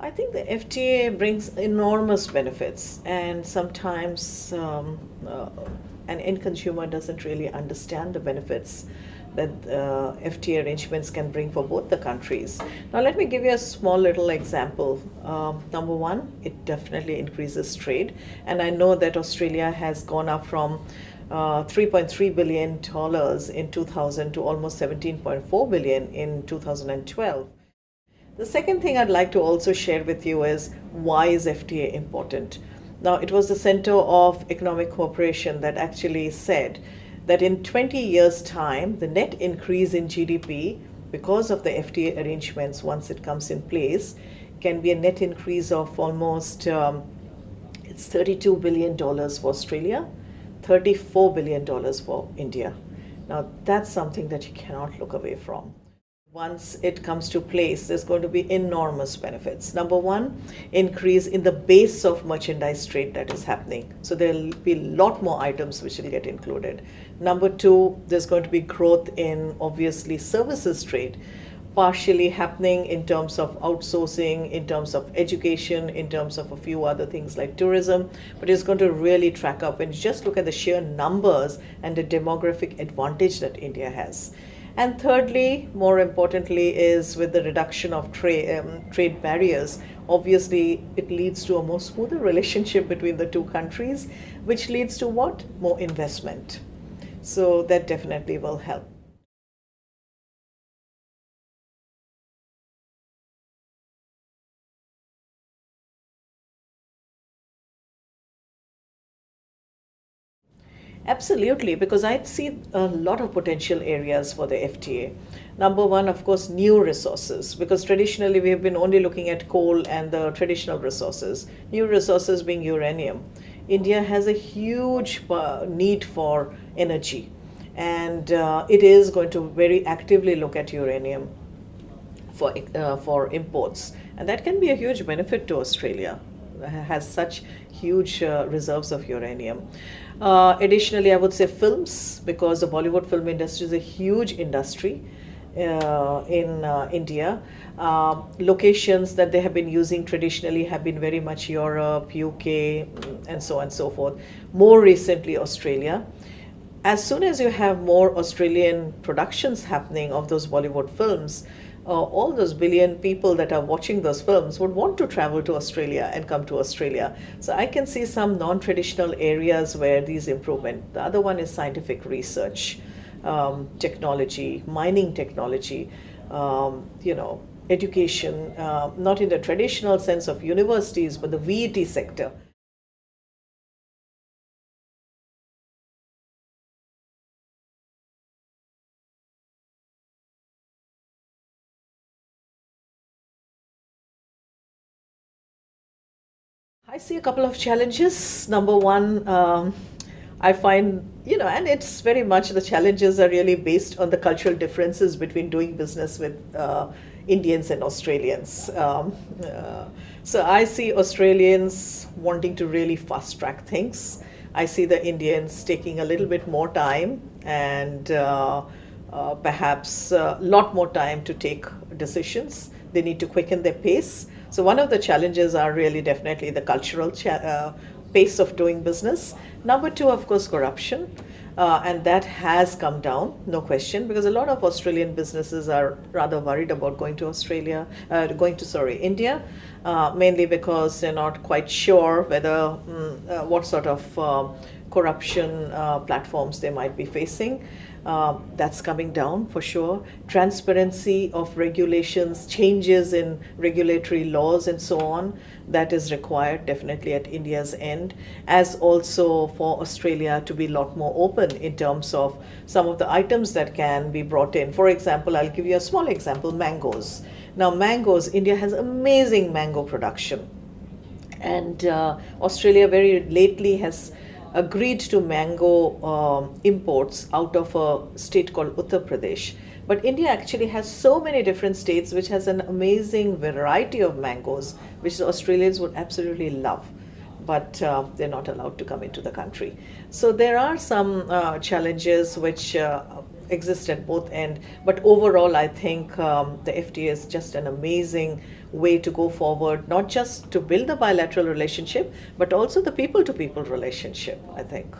I think the FTA brings enormous benefits, and sometimes an end consumer doesn't really understand the benefits that FTA arrangements can bring for both the countries. Now, let me give you a small little example. Number one, it definitely increases trade, and I know that Australia has gone up from $3.3 billion in 2000 to almost 17.4 billion in 2012. The second thing I'd like to also share with you is why is FTA important? Now, it was the Center of Economic Cooperation that actually said that in 20 years' time, the net increase in GDP because of the FTA arrangements, once it comes in place, can be a net increase of almost it's $32 billion for Australia, $34 billion for India. Now, that's something that you cannot look away from. Once it comes to place, there's going to be enormous benefits. Number one, increase in the base of merchandise trade that is happening. So there'll be a lot more items which will get included. Number two, there's going to be growth in obviously services trade, partially happening in terms of outsourcing, in terms of education, in terms of a few other things like tourism, but it's going to really track up and just look at the sheer numbers and the demographic advantage that India has. And thirdly, more importantly, is with the reduction of trade barriers, obviously it leads to a more smoother relationship between the two countries, which leads to what? More investment. So that definitely will help. Absolutely, because I see a lot of potential areas for the FTA. Number one, of course, new resources, because traditionally we have been only looking at coal and the traditional resources, new resources being uranium. India has a huge need for energy, and it is going to very actively look at uranium for imports, and that can be a huge benefit to Australia. Has such huge reserves of uranium. Additionally, I would say films, because the Bollywood film industry is a huge industry in India. Locations that they have been using traditionally have been very much Europe, UK, and so on and so forth. More recently, Australia. As soon as you have more Australian productions happening of those Bollywood films, all those billion people that are watching those films would want to travel to Australia and come to Australia. So I can see some non-traditional areas where these improvement. The other one is scientific research, technology, mining technology, education, not in the traditional sense of universities, but the VET sector. I see a couple of challenges. Number one, I find, and it's very much the challenges are really based on the cultural differences between doing business with Indians and Australians. So I see Australians wanting to really fast track things. I see the Indians taking a little bit more time and perhaps a lot more time to take decisions. They need to quicken their pace. So one of the challenges are really definitely the cultural pace of doing business. Number two, of course, corruption. And that has come down, no question, because a lot of Australian businesses are rather worried about going to India, mainly because they're not quite sure whether what sort of corruption platforms they might be facing. That's coming down for sure. Transparency of regulations, changes in regulatory laws, and so on, that is required definitely at India's end, as also for Australia to be a lot more open in terms of some of the items that can be brought in. For example, I'll give you a small example, mangoes. Now, mangoes, India has amazing mango production, and Australia very lately has agreed to mango imports out of a state called Uttar Pradesh. But India actually has so many different states which has an amazing variety of mangoes, which the Australians would absolutely love. But they're not allowed to come into the country. So there are some challenges which exist at both end. But overall, I think the FTA is just an amazing way to go forward, not just to build a bilateral relationship, but also the people to people relationship, I think.